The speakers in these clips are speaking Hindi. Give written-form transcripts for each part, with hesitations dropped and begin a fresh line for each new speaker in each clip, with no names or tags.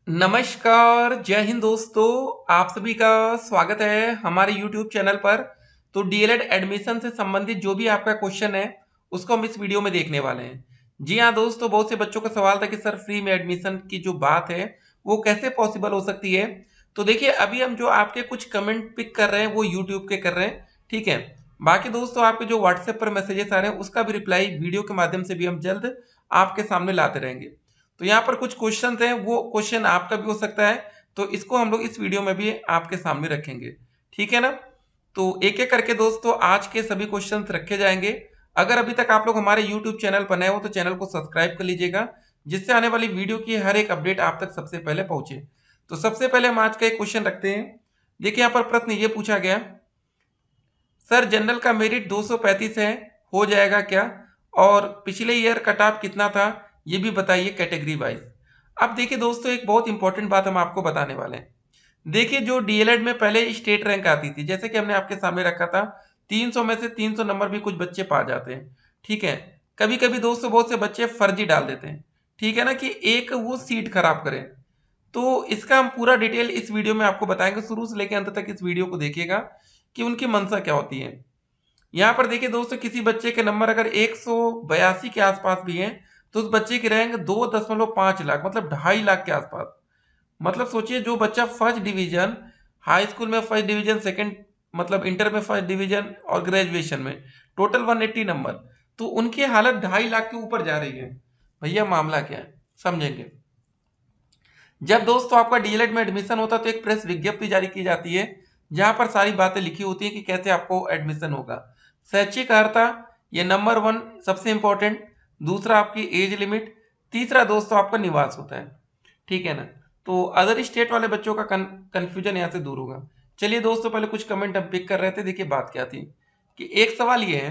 नमस्कार, जय हिंद दोस्तों। आप सभी का स्वागत है हमारे YouTube चैनल पर। तो डीएलएड एडमिशन से संबंधित जो भी आपका क्वेश्चन है, उसको हम इस वीडियो में देखने वाले हैं। जी हाँ दोस्तों, बहुत से बच्चों का सवाल था कि सर फ्री में एडमिशन की जो बात है, वो कैसे पॉसिबल हो सकती है। तो देखिए, अभी हम जो आपके कुछ कमेंट पिक कर रहे हैं, वो यूट्यूब के कर रहे हैं, ठीक है। बाकी दोस्तों, आपके जो व्हाट्सएप पर मैसेजेस आ रहे हैं, उसका भी रिप्लाई वीडियो के माध्यम से भी हम जल्द आपके सामने लाते रहेंगे। तो यहाँ पर कुछ क्वेश्चन हैं, वो क्वेश्चन आपका भी हो सकता है, तो इसको हम लोग इस वीडियो में भी आपके सामने रखेंगे, ठीक है ना। तो एक एक करके दोस्तों आज के सभी क्वेश्चन रखे जाएंगे। अगर अभी तक आप लोग हमारे यूट्यूब चैनल पर नए हो तो चैनल को सब्सक्राइब कर लीजिएगा, जिससे आने वाली वीडियो की हर एक अपडेट आप तक सबसे पहले पहुंचे। तो सबसे पहले हम आज का एक क्वेश्चन रखते हैं। देखिए, यहाँ पर प्रश्न ये पूछा गया, सर जनरल का मेरिट 235 है, हो जाएगा क्या? और पिछले ईयर कट ऑफ कितना था, ये भी बताइए कैटेगरी वाइज। अब देखिए दोस्तों, एक बहुत इंपॉर्टेंट बात हम आपको बताने वाले हैं। देखिए, जो डीएलएड में पहले स्टेट रैंक आती थी, जैसे कि हमने आपके सामने रखा था, 300 में से 300 नंबर भी कुछ बच्चे पा जाते हैं, ठीक है। कभी कभी दोस्तों बहुत से बच्चे फर्जी डाल देते हैं, ठीक है ना, कि एक वो सीट खराब करें। तो इसका हम पूरा डिटेल इस वीडियो में आपको बताएंगे, शुरू से लेकर अंत तक इस वीडियो को देखिएगा कि उनकी मंशा क्या होती है। यहाँ पर देखिए दोस्तों, किसी बच्चे के नंबर अगर 182 के आसपास भी हैं, तो उस बच्चे की रैंक 2.5 लाख, मतलब 2.5 लाख के आसपास। मतलब सोचिए, जो बच्चा फर्स्ट डिवीजन, हाई स्कूल में फर्स्ट डिवीजन, सेकंड मतलब इंटर में फर्स्ट डिवीजन और ग्रेजुएशन में टोटल 180 नंबर, तो उनकी हालत 2.5 लाख के ऊपर जा रही है। भैया मामला क्या है, समझेंगे। जब दोस्तों आपका डीएलएड में एडमिशन होता है तो एक प्रेस विज्ञप्ति जारी की जाती है, जहां पर सारी बातें लिखी होती हैं कि कैसे आपको एडमिशन होगा। शैक्षिक अर्हता, ये नंबर वन सबसे इंपॉर्टेंट। दूसरा आपकी एज लिमिट। तीसरा दोस्तों आपका निवास होता है, ठीक है ना। तो अदर स्टेट वाले बच्चों का कंफ्यूजन यहाँ से दूर होगा। चलिए दोस्तों, पहले कुछ कमेंट हम पिक कर रहे थे। देखिए बात क्या थी, कि एक सवाल ये है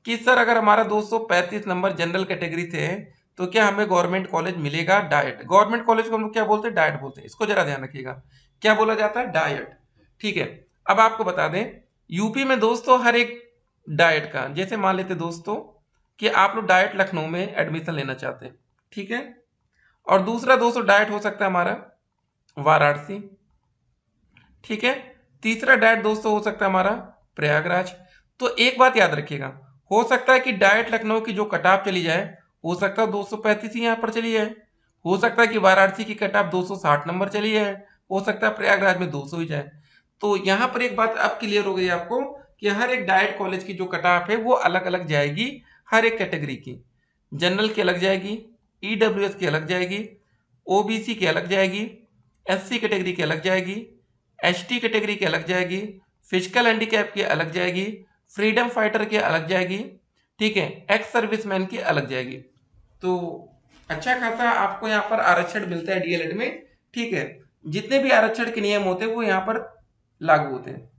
कि सर अगर हमारा 235 नंबर जनरल कैटेगरी से है, तो क्या हमें गवर्नमेंट कॉलेज मिलेगा? डाइट, गवर्नमेंट कॉलेज को हम लोग क्या बोलते हैं? डाइट बोलते हैं। इसको जरा ध्यान रखिएगा, क्या बोला जाता है? डाइट, ठीक है। अब आपको बता दें, यूपी में दोस्तों हर एक डाइट का, जैसे मान लेते दोस्तों कि आप लोग डाइट लखनऊ में एडमिशन लेना चाहते हैं, ठीक है। और दूसरा दोस्तों डाइट हो सकता है हमारा वाराणसी, ठीक है। तीसरा डाइट दोस्तों हो सकता है हमारा प्रयागराज। तो एक बात याद रखिएगा, हो सकता है कि डाइट लखनऊ की जो कटाप चली जाए, हो सकता है 235 ही यहाँ पर चली जाए। हो सकता है कि वाराणसी की कटाप 260 नंबर चली जाए। हो सकता है प्रयागराज में 200 ही जाए। तो यहाँ पर एक बात अब क्लियर हो गई आपको, कि हर एक डाइट कॉलेज की जो कटाप है वो अलग अलग जाएगी। हर एक कैटेगरी की, जनरल की अलग जाएगी, ईडब्ल्यूएस की अलग जाएगी, ओबीसी की अलग जाएगी, एससी कैटेगरी की अलग जाएगी, एसटी कैटेगरी की अलग जाएगी, फिजिकल हैंडीकैप की अलग जाएगी, फ्रीडम फाइटर की अलग जाएगी, ठीक है, एक्स सर्विसमैन की अलग जाएगी। तो अच्छा खासा आपको यहाँ पर आरक्षण मिलता है डीएलएड में, ठीक है। जितने भी आरक्षण के नियम होते हैं वो यहाँ पर लागू होते हैं,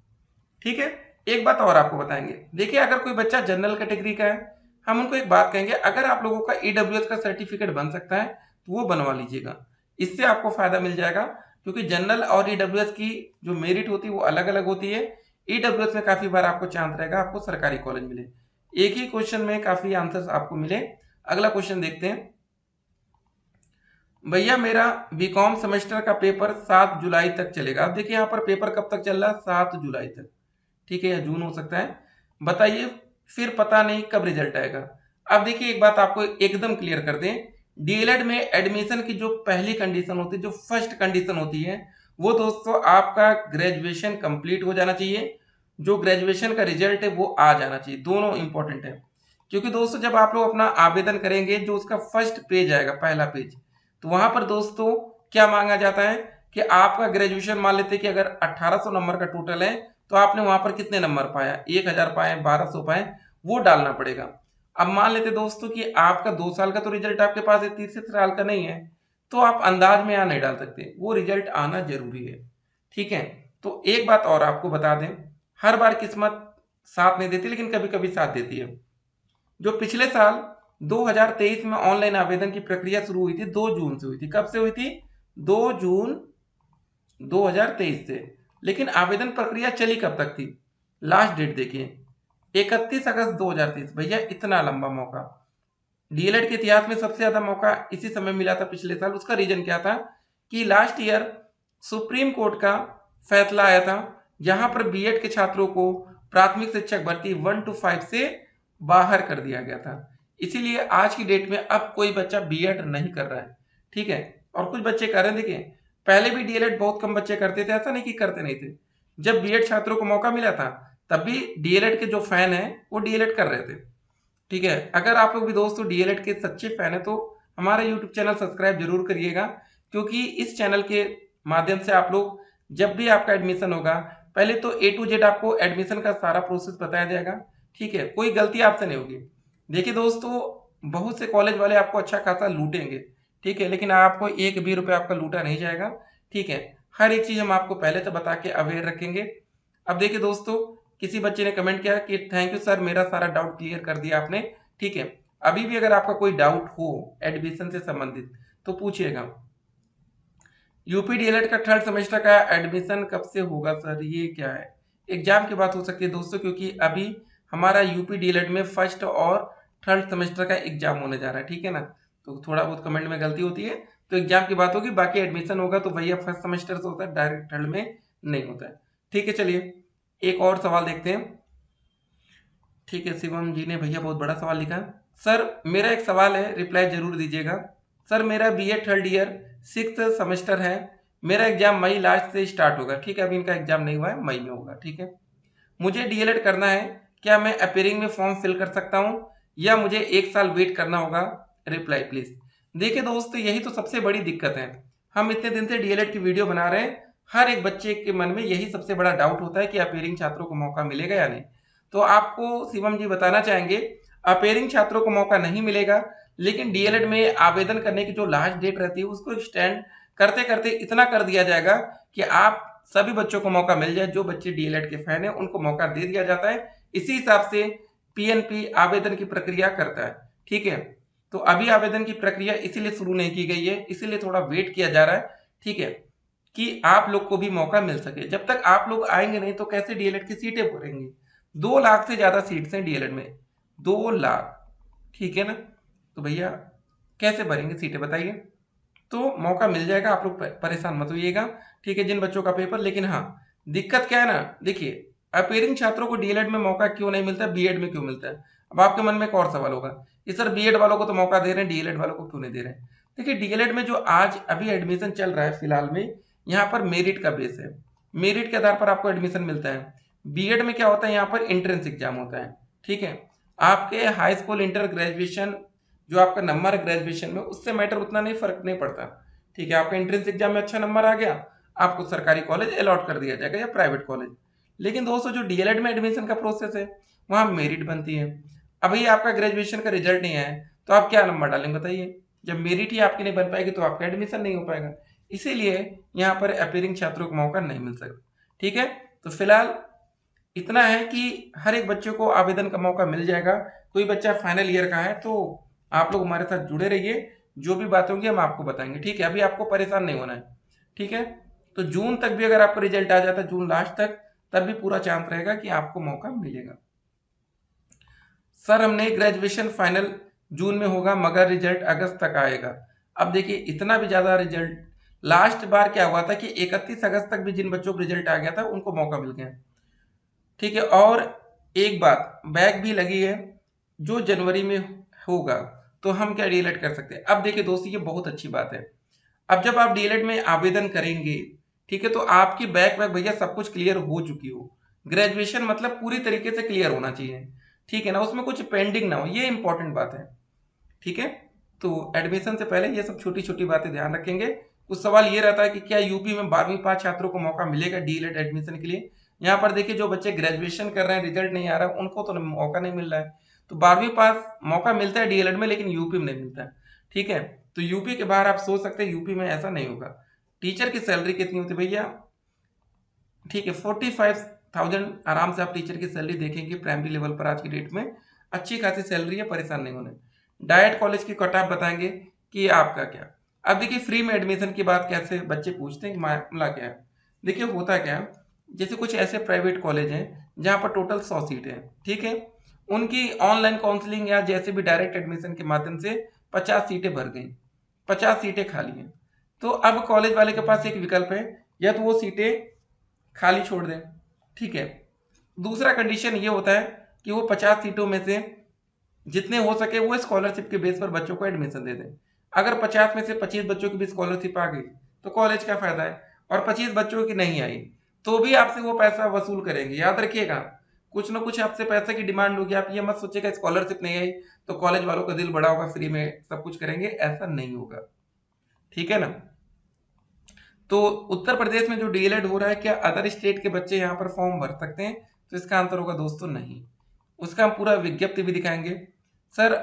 ठीक है। एक बात और आपको बताएंगे, देखिए अगर कोई बच्चा जनरल कैटेगरी का है, हम उनको एक बात कहेंगे, अगर आप लोगों का ईडब्ल्यूएस का सर्टिफिकेट बन सकता है तो वो बनवा लीजिएगा। इससे आपको फायदा मिल जाएगा, क्योंकि जनरल और ईडब्ल्यूएस की जो मेरिट होती है वो अलग अलग होती है। ईडब्ल्यूएस में काफी बार आपको चांस रहेगा आपको सरकारी कॉलेज मिले, एक ही क्वेश्चन में काफी आंसर्स आपको मिले। अगला क्वेश्चन देखते हैं। भैया मेरा बीकॉम सेमेस्टर का पेपर 7 जुलाई तक चलेगा। अब देखिए यहाँ पर पेपर कब तक चल रहा है? 7 जुलाई तक, ठीक है, या जून हो सकता है। बताइए, फिर पता नहीं कब रिजल्ट आएगा। अब देखिए एक बात आपको एकदम क्लियर कर दें, डीएलएड में एडमिशन की जो पहली कंडीशन होती है, जो फर्स्ट कंडीशन होती है, वो दोस्तों आपका ग्रेजुएशन कंप्लीट हो जाना चाहिए। जो ग्रेजुएशन का रिजल्ट है वो आ जाना चाहिए, दोनों इंपॉर्टेंट है। क्योंकि दोस्तों जब आप लोग अपना आवेदन करेंगे, जो उसका फर्स्ट पेज आएगा, पहला पेज, तो वहां पर दोस्तों क्या मांगा जाता है कि आपका ग्रेजुएशन, मान लेते हैं कि अगर 1800 नंबर का टोटल है, तो आपने वहां पर कितने नंबर पाया, 1000 पाए, 1200 पाए, वो डालना पड़ेगा। अब मान लेते दोस्तों कि आपका 2 साल का तो रिजल्ट आपके पास है, तीसरे साल का नहीं है, तो आप अंदाज में यहाँ नहीं डाल सकते, वो रिजल्ट आना जरूरी है, ठीक है। तो एक बात और आपको बता दें, हर बार किस्मत साथ नहीं देती, लेकिन कभी कभी साथ देती है। जो पिछले साल 2023 में ऑनलाइन आवेदन की प्रक्रिया शुरू हुई थी, 2 जून से हुई थी। कब से हुई थी? 2 जून 2023 से। लेकिन आवेदन प्रक्रिया चली कब तक थी? लास्ट डेट देखिए, 31 अगस्त 2023। भैया इतना लंबा मौका, डीएलएड के इतिहास में सबसे ज्यादा मौका इसी समय मिला था पिछले साल। उसका रीजन क्या था कि लास्ट ईयर सुप्रीम कोर्ट का फैसला आया था जहां पर बीएड के छात्रों को प्राथमिक शिक्षक भर्ती 1 to 5 से बाहर कर दिया गया था। इसीलिए आज की डेट में अब कोई बच्चा बीएड नहीं कर रहा है, ठीक है। और कुछ बच्चे कर रहे हैं, देखिए पहले भी डीएलएड बहुत कम बच्चे करते थे, ऐसा नहीं कि करते नहीं थे। जब बीएड छात्रों को मौका मिला था तब भी डीएलएड के जो फैन हैं वो डीएलएड कर रहे थे, ठीक है। अगर आप लोग भी दोस्तों डीएलएड के सच्चे फैन हैं तो हमारा यूट्यूब चैनल सब्सक्राइब जरूर करिएगा, क्योंकि इस चैनल के माध्यम से आप लोग जब भी आपका एडमिशन होगा पहले तो ए टू जेड आपको एडमिशन का सारा प्रोसेस बताया जाएगा, ठीक है। कोई गलती आपसे नहीं होगी। देखिए दोस्तों, बहुत से कॉलेज वाले आपको अच्छा खासा लूटेंगे, ठीक है, लेकिन आपको एक भी रुपये आपका लूटा नहीं जाएगा, ठीक है। हर एक चीज हम आपको पहले से बता के अवेयर रखेंगे। अब देखिए दोस्तों, किसी बच्चे ने कमेंट किया कि थैंक यू सर, मेरा सारा डाउट क्लियर कर दिया आपने, ठीक है। अभी भी अगर आपका कोई डाउट हो एडमिशन से संबंधित तो पूछिएगा। यूपी डीएलएड का थर्ड सेमेस्टर का एडमिशन कब से होगा सर, ये क्या है? एग्जाम की बात हो सकती है दोस्तों, क्योंकि अभी हमारा यूपी डीएलएड में फर्स्ट और थर्ड सेमेस्टर का एग्जाम होने जा रहा है, ठीक है ना। तो थोड़ा बहुत कमेंट में गलती होती है, तो एग्जाम की बात होगी, बाकी एडमिशन होगा तो भैया फर्स्ट सेमेस्टर से होता है, डायरेक्ट थर्ड में नहीं होता है, ठीक है। चलिए एक और सवाल देखते हैं, ठीक है। शिवम जी ने भैया बहुत बड़ा सवाल लिखा। सर मेरा एक सवाल है, रिप्लाई जरूर दीजिएगा। सर मेरा BA third year 6th semester है, मेरा एग्जाम मई लास्ट से स्टार्ट होगा, ठीक है। अभी इनका एग्जाम नहीं हुआ है, मई में होगा, ठीक है। मुझे डीएलएड करना है, क्या मैं अपीयरिंग में फॉर्म फिल कर सकता हूँ या मुझे 1 साल वेट करना होगा? Reply please. देखिए दोस्तों, यही तो सबसे बड़ी दिक्कत है। हम इतने दिन से डीएलएड की वीडियो बना रहे हैं, हर एक बच्चे के मन में यही सबसे बड़ा डाउट होता है कि अपीयरिंग छात्रों को मौका मिलेगा या नहीं। तो आपको शिवम जी बताना चाहेंगे, अपीयरिंग छात्रों को मौका नहीं मिलेगा, लेकिन डीएलएड में आवेदन करने की जो लास्ट डेट रहती है उसको एक्सटेंड करते करते इतना कर दिया जाएगा कि आप सभी बच्चों को मौका मिल जाए। जो बच्चे डीएलएड के फैन है उनको मौका दे दिया जाता है। इसी हिसाब से पीएनपी आवेदन की प्रक्रिया करता है, ठीक है। तो अभी आवेदन की प्रक्रिया इसीलिए शुरू नहीं की गई है, इसीलिए थोड़ा वेट किया जा रहा है, ठीक है, कि आप लोग को भी मौका मिल सके। जब तक आप लोग आएंगे नहीं तो कैसे डीएलएड की सीटें भरेंगे? 2 लाख से ज्यादा सीट्स हैं डीएलएड में, 2 लाख, ठीक है ना। तो भैया कैसे भरेंगे सीटें बताइए? तो मौका मिल जाएगा, आप लोग परेशान मत होइएगा, ठीक है, जिन बच्चों का पेपर। लेकिन हाँ, दिक्कत क्या है ना, देखिए अपीयरिंग छात्रों को डीएलएड में मौका क्यों नहीं मिलता, बीएड में क्यों मिलता है? अब आपके मन में एक और सवाल होगा कि सर बीएड वालों को तो मौका दे रहे हैं, डीएलएड वालों को क्यों नहीं दे रहे हैं? देखिए डीएलएड में जो आज अभी एडमिशन चल रहा है फिलहाल में, यहाँ पर मेरिट का बेस है, मेरिट के आधार पर आपको एडमिशन मिलता है। बीएड में क्या होता है, यहाँ पर एंट्रेंस एग्जाम होता है, ठीक है। आपके हाई स्कूल इंटर ग्रेजुएशन जो आपका नंबर है ग्रेजुएशन में, उससे मैटर उतना नहीं, फर्क नहीं पड़ता, ठीक है। आपका एंट्रेंस एग्जाम में अच्छा नंबर आ गया, आपको सरकारी कॉलेज अलॉट कर दिया जाएगा या प्राइवेट कॉलेज। लेकिन दोस्तों जो डीएलएड में एडमिशन का प्रोसेस है वहाँ मेरिट बनती है। अभी आपका ग्रेजुएशन का रिजल्ट नहीं आया तो आप क्या नंबर डालेंगे बताइए? जब मेरिट ही आपकी नहीं बन पाएगी तो आपका एडमिशन नहीं हो पाएगा। इसीलिए यहाँ पर अपीयरिंग छात्रों को मौका नहीं मिल सकता, ठीक है। तो फिलहाल इतना है कि हर एक बच्चे को आवेदन का मौका मिल जाएगा। कोई बच्चा फाइनल ईयर का है तो आप लोग हमारे साथ जुड़े रहिए, जो भी बातें होंगी हम आपको बताएंगे, ठीक है। अभी आपको परेशान नहीं होना है, ठीक है। तो जून तक भी अगर आपका रिजल्ट आ जाता है, जून लास्ट तक, तब भी पूरा चांस रहेगा कि आपको मौका मिलेगा। सर हमने ग्रेजुएशन फाइनल जून में होगा मगर रिजल्ट अगस्त तक आएगा। अब देखिए इतना भी ज्यादा रिजल्ट, लास्ट बार क्या हुआ था कि 31 अगस्त तक भी जिन बच्चों को रिजल्ट आ गया था उनको मौका मिल गया, ठीक है। और एक बात बैक भी लगी है, जो जनवरी में होगा तो हम क्या डीएलएड कर सकते हैं? अब देखिए दोस्तों, ये बहुत अच्छी बात है। अब जब आप डीएलएड में आवेदन करेंगे, ठीक है, तो आपकी बैक वैक भैया सब कुछ क्लियर हो चुकी हो। ग्रेजुएशन मतलब पूरी तरीके से क्लियर होना चाहिए, ठीक है ना, उसमें कुछ पेंडिंग ना हो, ये इंपॉर्टेंट बात है, ठीक है। तो एडमिशन से पहले ये सब छोटी छोटी बातें ध्यान रखेंगे। कुछ सवाल ये रहता है कि क्या यूपी में 12वीं पास छात्रों को मौका मिलेगा डीएलएड एडमिशन के लिए? यहाँ पर देखिए जो बच्चे ग्रेजुएशन कर रहे हैं रिजल्ट नहीं आ रहा उनको तो मौका नहीं मिल रहा है। तो 12वीं पास मौका मिलता है डीएलएड में, लेकिन यूपी में नहीं मिलता है, ठीक है। तो यूपी के बाहर आप सोच सकते हैं, यूपी में ऐसा नहीं होगा। टीचर की सैलरी कितनी होती है भैया? ठीक है, 45,000 आराम से आप टीचर की सैलरी देखेंगे प्राइमरी लेवल पर आज की डेट में, अच्छी खासी सैलरी है, परेशान नहीं होने। डायट कॉलेज की कट ऑफ बताएंगे कि आपका क्या। अब देखिए फ्री में एडमिशन की बात कैसे बच्चे पूछते हैं, मामला क्या है? देखिए होता क्या है, जैसे कुछ ऐसे प्राइवेट कॉलेज हैं जहाँ पर टोटल 100 सीटें हैं, ठीक है। उनकी ऑनलाइन काउंसलिंग या जैसे भी डायरेक्ट एडमिशन के माध्यम से 50 सीटें भर गई, 50 सीटें खाली हैं, तो अब कॉलेज वाले के पास एक विकल्प है, या तो वो सीटें खाली छोड़ दें, ठीक है। दूसरा कंडीशन ये होता है कि वो 50 सीटों में से जितने हो सके वो स्कॉलरशिप के बेस पर बच्चों को एडमिशन दे दें। अगर 50 में से 25 बच्चों की भी स्कॉलरशिप आ गई तो कॉलेज का फायदा है, और 25 बच्चों की नहीं आई तो भी आपसे वो पैसा वसूल करेंगे। याद रखिएगा, कुछ ना कुछ आपसे पैसे की डिमांड होगी। आप ये मत सोचिएगा स्कॉलरशिप नहीं आई तो कॉलेज वालों का दिल बड़ा होगा, फ्री में सब कुछ करेंगे, ऐसा नहीं होगा, ठीक है ना। तो उत्तर प्रदेश में जो डीएलएड हो रहा है, क्या अदर स्टेट के बच्चे यहाँ पर फॉर्म भर सकते हैं? तो इसका आंसर होगा दोस्तों नहीं। उसका हम पूरा विज्ञप्ति भी दिखाएंगे। सर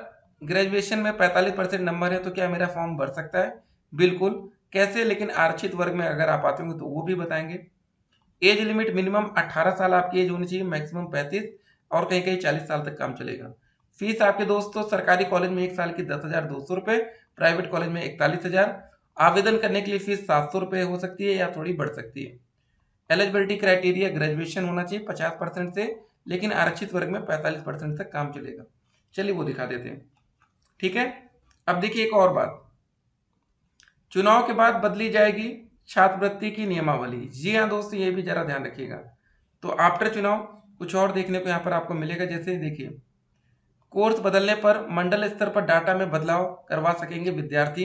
ग्रेजुएशन में 45% नंबर है तो क्या मेरा फॉर्म भर सकता है? बिल्कुल। कैसे? लेकिन आरक्षित वर्ग में अगर आप आते होंगे तो वो भी बताएंगे। एज लिमिट मिनिमम 18 साल आपकी एज होनी चाहिए, मैक्सिमम 35, और कहीं कहीं 40 साल तक काम चलेगा। फीस आपके दोस्तों सरकारी कॉलेज में 1 साल की 10,200 रुपये, प्राइवेट कॉलेज में 41,000। आवेदन करने के लिए फीस 700 रुपये हो सकती है या थोड़ी बढ़ सकती है। एलिजिबिलिटी क्राइटेरिया ग्रेजुएशन होना चाहिए 50% से, लेकिन आरक्षित वर्ग में 45% तक काम चलेगा। चलिए वो दिखा देते हैं, ठीक है। अब देखिए एक और बात, चुनाव के बाद बदली जाएगी छात्रवृत्ति की नियमावली। जी हाँ दोस्तों, ये भी जरा ध्यान रखिएगा। तो आफ्टर चुनाव कुछ और देखने को यहाँ पर आपको मिलेगा। जैसे देखिए, कोर्स बदलने पर मंडल स्तर पर डाटा में बदलाव करवा सकेंगे विद्यार्थी।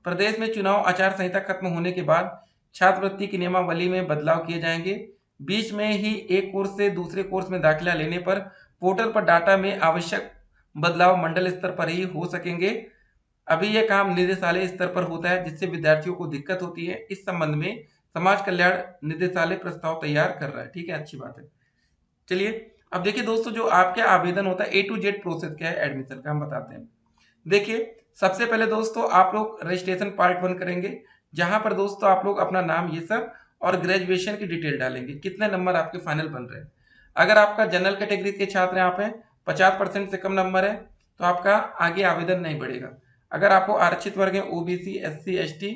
प्रदेश में चुनाव आचार संहिता खत्म होने के बाद छात्रवृत्ति की नियमावली में बदलाव किए जाएंगे। बीच में ही एक कोर्स से दूसरे कोर्स में दाखिला लेने पर पोर्टल पर डाटा में आवश्यक बदलाव मंडल स्तर पर ही हो सकेंगे। अभी यह काम निदेशालय स्तर पर होता है, जिससे विद्यार्थियों को दिक्कत होती है। इस संबंध में समाज कल्याण निदेशालय प्रस्ताव तैयार कर रहा है, ठीक है, अच्छी बात है। चलिए अब देखिए दोस्तों, जो आपका आवेदन होता है A to Z प्रोसेस क्या है एडमिशन का, हम बताते हैं। देखिए सबसे पहले दोस्तों आप लोग रजिस्ट्रेशन पार्ट 1 करेंगे, जहां पर दोस्तों आप लोग अपना नाम ये सब और ग्रेजुएशन की डिटेल डालेंगे, कितने नंबर आपके फाइनल बन रहे हैं। अगर आपका जनरल कैटेगरी के छात्र यहाँ पे 50% से कम नंबर है तो आपका आगे आवेदन नहीं बढ़ेगा। अगर आपको आरक्षित वर्ग है, ओबीसी, एससी, एसटी,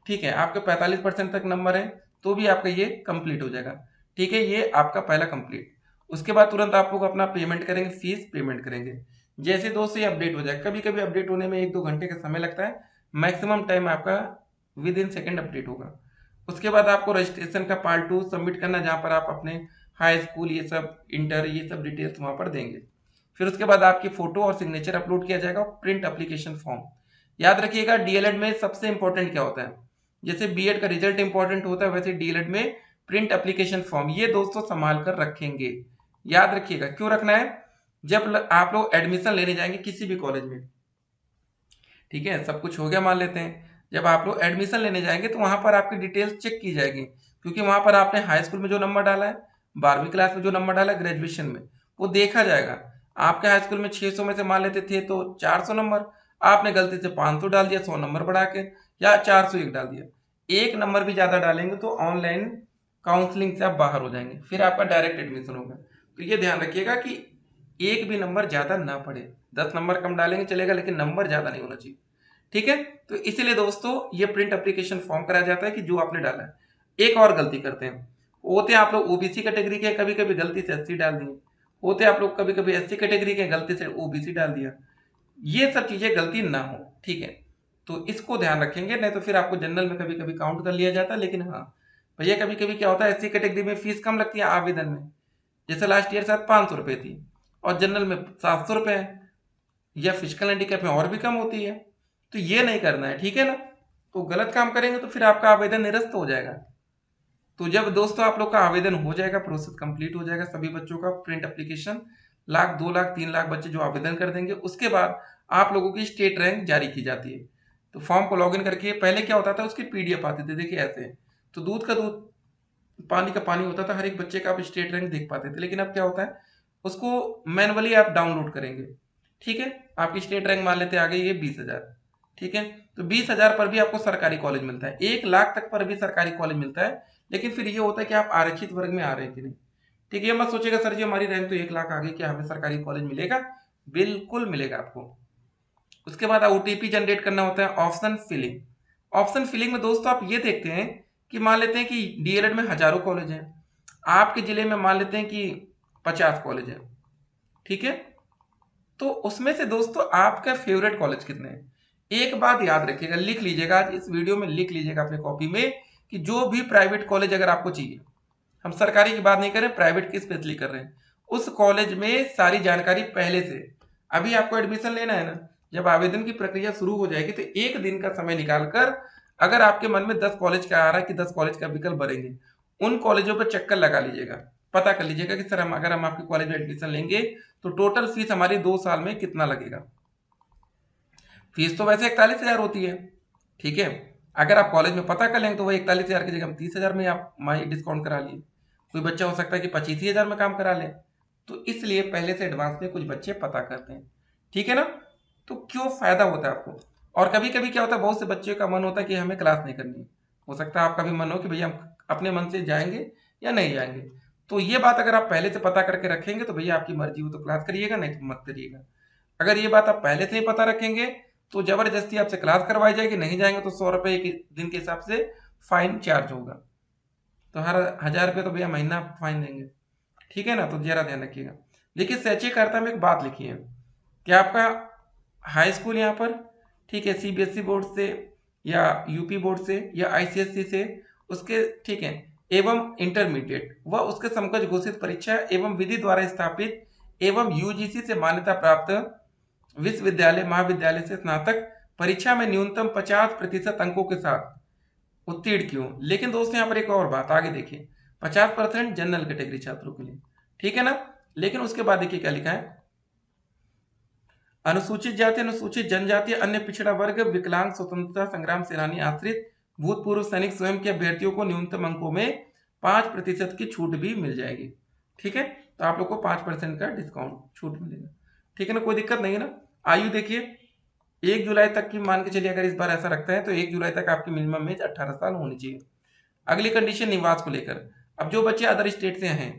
ठीक है, आपके 45% तक नंबर है तो भी आपका ये कंप्लीट हो जाएगा, ठीक है। ये आपका पहला कंप्लीट। उसके बाद तुरंत आप लोग अपना पेमेंट करेंगे, फीस पेमेंट करेंगे। जैसे दोस्तों ये अपडेट हो जाए, कभी कभी अपडेट होने में 1-2 घंटे का समय लगता है, मैक्सिमम टाइम आपका विद इन सेकेंड अपडेट होगा। उसके बाद आपको रजिस्ट्रेशन का पार्ट 2 सबमिट करना, जहाँ पर आप अपने हाई स्कूल ये सब, इंटर ये सब डिटेल्स वहाँ पर देंगे। फिर उसके बाद आपकी फोटो और सिग्नेचर अपलोड किया जाएगा, प्रिंट एप्लीकेशन फॉर्म। याद रखिएगा डीएलएड में सबसे इंपॉर्टेंट क्या होता है, जैसे बीएड का रिजल्ट इंपॉर्टेंट होता है वैसे डीएलएड में प्रिंट एप्लीकेशन फॉर्म, ये दोस्तों संभाल कर रखेंगे। याद रखिएगा, क्यों रखना है, जब आप लोग एडमिशन लेने जाएंगे किसी भी कॉलेज में, ठीक है, सब कुछ हो गया मान लेते हैं, जब आप लोग एडमिशन लेने जाएंगे तो वहां पर आपकी डिटेल्स चेक की जाएगी, क्योंकि वहां पर आपने हाई स्कूल में जो नंबर डाला है, 12वीं क्लास में जो नंबर डाला है, ग्रेजुएशन में, वो देखा जाएगा। आपके हाई स्कूल में 600 में से मान लेते थे तो 400 नंबर, आपने गलती से 500 डाल दिया, 100 नंबर बढ़ा के, या 401 डाल दिया, एक नंबर भी ज्यादा डालेंगे तो ऑनलाइन काउंसलिंग से आप बाहर हो जाएंगे, फिर आपका डायरेक्ट एडमिशन होगा। तो ये ध्यान रखिएगा कि एक भी नंबर ज्यादा ना पड़े, 10 नंबर कम डालेंगे चलेगा लेकिन नंबर ज्यादा नहीं होना चाहिए, ठीक है। तो इसीलिए दोस्तों ये प्रिंट एप्लीकेशन फॉर्म कराया जाता है कि जो आपने डाला है। एक और गलती करते हैं, होते आप लोग ओबीसी कैटेगरी के, कभी कभी गलती से एससी डाल दिए, होते आप लोग कभी कभी एससी कैटेगरी के, गलती से ओबीसी डाल दिया। ये सब चीजें गलती ना हो, ठीक है, तो इसको ध्यान रखेंगे, नहीं तो फिर आपको जनरल में कभी कभी काउंट कर लिया जाता है। लेकिन हाँ भैया, कभी कभी क्या होता है, एससी कैटेगरी में फीस कम लगती है आवेदन में, जैसे लास्ट ईयर शायद 500 रुपये थी और जनरल में 700 रुपये है, या फिजिकल हैंडीकैप में और भी कम होती है। तो ये नहीं करना है, ठीक है ना। तो गलत काम करेंगे तो फिर आपका आवेदन निरस्त हो जाएगा। तो जब दोस्तों आप लोग का आवेदन हो जाएगा, प्रोसेस कंप्लीट हो जाएगा सभी बच्चों का, प्रिंट एप्लीकेशन 1,00,000, 2,00,000, 3,00,000 बच्चे जो आवेदन कर देंगे, उसके बाद आप लोगों की स्टेट रैंक जारी की जाती है। तो फॉर्म को लॉगिन करके, पहले क्या होता था, उसकी पीडीएफ आती थी, देखिए ऐसे, तो दूध का दूध पानी का पानी होता था, हर एक बच्चे का आप स्टेट रैंक देख पाते थे। लेकिन अब क्या होता है, उसको मैनुअली आप डाउनलोड करेंगे, ठीक है। आपकी स्टेट रैंक मान लेते आ गई ये 20,000, ठीक है। तो 20,000 पर भी आपको सरकारी कॉलेज मिलता है, 1,00,000 तक पर भी सरकारी कॉलेज मिलता है। लेकिन फिर ये होता है कि आप आरक्षित वर्ग में आ रहे हैं कि नहीं, ठीक है। ये मत सोचिएगा सर जी हमारी रैंक तो 1,00,000 आ गई, क्या हमें सरकारी कॉलेज मिलेगा? बिल्कुल मिलेगा आपको। उसके बाद ओटीपी जनरेट करना होता है, ऑप्शन फिलिंग। ऑप्शन फिलिंग में दोस्तों आप ये देखते हैं कि मान लेते हैं कि डीएलएड में हजारों कॉलेज हैं, आपके जिले में मान लेते हैं कि 50 कॉलेज हैं, ठीक है। तो उसमें से दोस्तों आपका फेवरेट कॉलेज कितने हैं, एक बात याद रखिएगा, लिख लीजिएगा, आज इस वीडियो में लिख लीजिएगा अपने कॉपी में कि जो भी प्राइवेट कॉलेज अगर आपको चाहिए, हम सरकारी की बात नहीं कर रहे, प्राइवेट की स्पेशली कर रहे हैं, उस कॉलेज में सारी जानकारी पहले से, अभी आपको एडमिशन लेना है ना, जब आवेदन की प्रक्रिया शुरू हो जाएगी तो एक दिन का समय निकालकर, अगर आपके मन में 10 कॉलेज का आ रहा है कि 10 कॉलेज का विकल्प भरेंगे, उन कॉलेजों पर चक्कर लगा लीजिएगा, पता कर लीजिएगा कि सर हम अगर हम आपके कॉलेज में एडमिशन लेंगे तो टोटल फीस हमारी 2 साल में कितना लगेगा। फीस तो वैसे 41,000 होती है, ठीक है। अगर आप कॉलेज में पता कर लेंगे तो वही 41,000 की जगह हम 30,000 में आप माई डिस्काउंट करा लिए। कोई बच्चा हो सकता है कि 25,000 में काम करा ले, तो इसलिए पहले से एडवांस में कुछ बच्चे पता करते हैं, ठीक है ना। तो क्यों फायदा होता है आपको। और कभी कभी क्या होता है, बहुत से बच्चे का मन होता है कि हमें क्लास नहीं करनी, हो सकता है आपका भी मन हो कि भैया हम अपने मन से जाएंगे या नहीं जाएंगे। तो ये बात अगर आप पहले से पता करके रखेंगे तो भैया आपकी मर्जी हो तो क्लास करिएगा, नहीं तो मत करिएगा। अगर ये बात आप पहले से ही पता रखेंगे तो जबरदस्ती आपसे क्लास करवाई जाएगी, नहीं जाएंगे तो 100 रुपये एक दिन के हिसाब से फाइन चार्ज होगा, तो हर 1,000 रुपये तो भैया महीना फाइन देंगे, ठीक है ना। तो जरा ध्यान रखिएगा। देखिए सचेकर्ता में एक बात लिखी है कि आपका हाई स्कूल यहाँ पर, ठीक है, सीबीएसई बोर्ड से या यूपी बोर्ड से या आईसीएसई से, उसके ठीक है, एवं इंटरमीडिएट व उसके समकक्ष घोषित परीक्षा एवं विधि द्वारा स्थापित एवं यूजीसी से मान्यता प्राप्त विश्वविद्यालय महाविद्यालय से स्नातक परीक्षा में न्यूनतम 50% अंकों के साथ उत्तीर्ण क्यों। लेकिन दोस्तों यहाँ पर एक और बात आगे देखिए, 50% जनरल कैटेगरी छात्रों के लिए, ठीक है ना। लेकिन उसके बाद देखिए क्या लिखा है, अनुसूचित जाति अनुसूचित जनजाति अन्य पिछड़ा वर्ग विकलांग स्वतंत्रता संग्राम सेनानी आश्रित भूतपूर्व सैनिक स्वयं के अभ्यर्थियों को न्यूनतम अंकों में 5% की छूट भी मिल जाएगी, ठीक है। तो आप लोग को 5% का डिस्काउंट छूट मिलेगा, ठीक है ना, कोई दिक्कत नहीं है ना। आयु देखिए 1 जुलाई तक की मान के चलिए, अगर इस बार ऐसा रखता है तो 1 जुलाई तक आपकी मिनिमम एज 18 साल होनी चाहिए। अगली कंडीशन निवास को लेकर, अब जो बच्चे अदर स्टेट से हैं,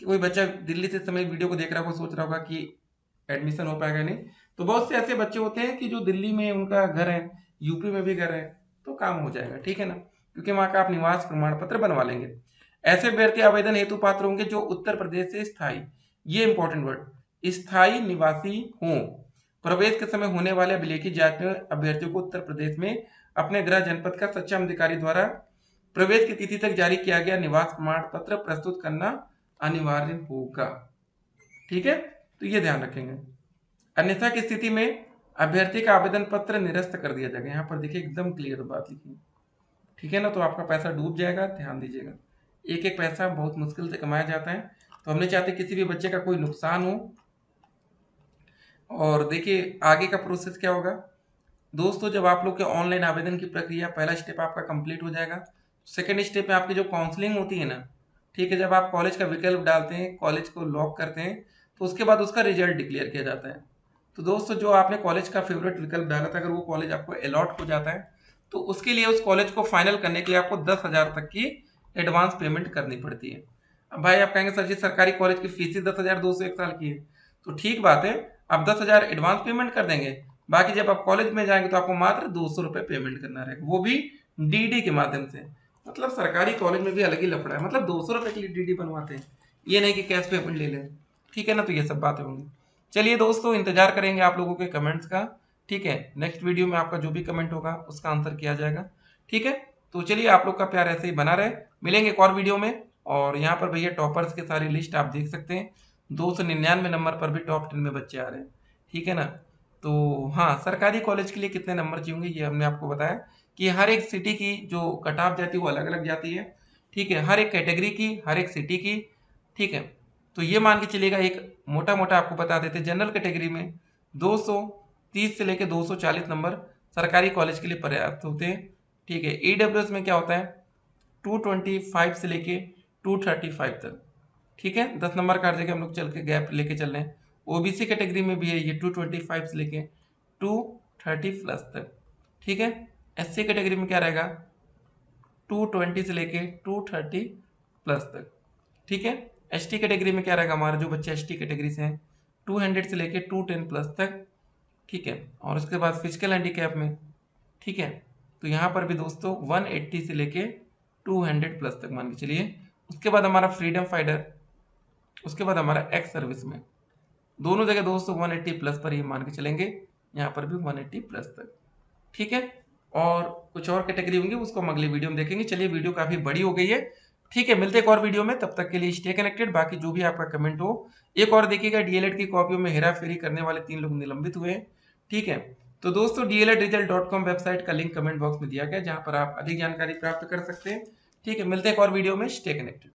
कोई बच्चा दिल्ली से समय वीडियो को देख रहा होगा, सोच रहा होगा कि एडमिशन हो पाएगा नहीं, तो बहुत से ऐसे बच्चे होते हैं कि जो दिल्ली में उनका घर है, यूपी में भी घर है, तो काम हो जाएगा, ठीक है ना, क्योंकि वहां का आप निवास प्रमाण पत्र बनवा लेंगे। ऐसे अभ्यर्थी आवेदन हेतु पात्र होंगे जो उत्तर प्रदेश से स्थायी, ये इंपॉर्टेंट वर्ड, स्थायी निवासी हों। प्रवेश के समय होने वाले अभिलेखित जांच में अभ्यर्थियों को उत्तर प्रदेश में अपने गृह जनपद का सक्षम अधिकारी द्वारा प्रवेश की तिथि तक जारी किया गया निवास प्रमाण पत्र प्रस्तुत करना अनिवार्य होगा, ठीक है। तो ये ध्यान रखेंगे, अन्यथा की स्थिति में अभ्यर्थी का आवेदन पत्र निरस्त कर दिया जाएगा। यहाँ पर देखिए एकदम क्लियर बात लिखी है, ठीक है ना। तो आपका पैसा डूब जाएगा, ध्यान दीजिएगा, एक एक पैसा बहुत मुश्किल से कमाया जाता है, तो हम नहीं चाहते किसी भी बच्चे का कोई नुकसान हो। और देखिए आगे का प्रोसेस क्या होगा दोस्तों, जब आप लोग के ऑनलाइन आवेदन की प्रक्रिया पहला स्टेप आपका कंप्लीट हो जाएगा, सेकेंड स्टेप में आपकी जो काउंसलिंग होती है ना, ठीक है, जब आप कॉलेज का विकल्प डालते हैं, कॉलेज को लॉक करते हैं, तो उसके बाद उसका रिजल्ट डिक्लेयर किया जाता है। तो दोस्तों जो आपने कॉलेज का फेवरेट विकल्प डाला था, अगर वो कॉलेज आपको अलॉट हो जाता है तो उसके लिए उस कॉलेज को फाइनल करने के लिए आपको 10,000 तक की एडवांस पेमेंट करनी पड़ती है। अब भाई आप कहेंगे सर जी सरकारी कॉलेज की फीस ही 10,200 एक साल की है, तो ठीक बात है, आप 10,000 एडवांस पेमेंट कर देंगे, बाकी जब आप कॉलेज में जाएंगे तो आपको मात्र 200 रुपये पेमेंट करना रहेगा, वो भी डीडी के माध्यम से। मतलब सरकारी कॉलेज में भी अलग ही लफड़ा है, मतलब 200 रुपये के लिए डीडी बनवाते हैं, ये नहीं कि कैश पेमेंट ले लें, ठीक है ना। तो ये सब बातें होंगी। चलिए दोस्तों इंतजार करेंगे आप लोगों के कमेंट्स का, ठीक है, नेक्स्ट वीडियो में आपका जो भी कमेंट होगा उसका आंसर किया जाएगा, ठीक है। तो चलिए आप लोग का प्यार ऐसे ही बना रहे, मिलेंगे एक और वीडियो में। और यहाँ पर भैया टॉपर्स की सारी लिस्ट आप देख सकते हैं, 299 नंबर पर भी टॉप 10 में बच्चे आ रहे हैं, ठीक है ना। तो हाँ, सरकारी कॉलेज के लिए कितने नंबर चाहिए होंगे ये हमने आपको बताया कि हर एक सिटी की जो कट ऑफ जाती है वो अलग अलग जाती है, ठीक है, हर एक कैटेगरी की, हर एक सिटी की, ठीक है। तो ये मान के चलिएगा, एक मोटा मोटा आपको बता देते, जनरल कैटेगरी में 230 से लेकर 240 नंबर सरकारी कॉलेज के लिए पर्याप्त होते हैं, ठीक है। ईडब्ल्यूएस में क्या होता है 225 से लेके 235 तक, ठीक है, 10 नंबर का हर जगह हम लोग चल के गैप लेके चल रहे हैं। ओबीसी कैटेगरी में भी है ये 225 से लेके 230 प्लस तक, ठीक है। एससी कैटेगरी में क्या रहेगा 220 से लेके 230 प्लस तक, ठीक है। एसटी कैटेगरी में क्या रहेगा, हमारे जो बच्चे एसटी कैटेगरी से हैं 200 से लेके 210 प्लस तक, ठीक है। और उसके बाद फिजिकल हैंडीकैप में, ठीक है, तो यहाँ पर भी दोस्तों 180 से लेके 200 प्लस तक मान के चलिए। उसके बाद हमारा फ्रीडम फाइटर, उसके बाद हमारा एक्स सर्विस में, दोनों जगह दोस्तों 180 प्लस पर ही मान के चलेंगे, यहाँ पर भी 180 प्लस तक, ठीक है। और कुछ और कैटेगरी होंगी उसको हम अगले वीडियो में देखेंगे। चलिए वीडियो काफ़ी बड़ी हो गई है, ठीक है, मिलते हैं एक और वीडियो में, तब तक के लिए स्टे कनेक्टेड। बाकी जो भी आपका कमेंट हो, एक और देखिएगा डीएलएड की कॉपियों में हेरा फेरी करने वाले 3 लोग निलंबित हुए हैं, ठीक है। तो दोस्तों dledresult.com वेबसाइट का लिंक कमेंट बॉक्स में दिया गया है, जहाँ पर आप अधिक जानकारी प्राप्त कर सकते हैं, ठीक है। मिलते हैं एक और वीडियो में, स्टे कनेक्टेड।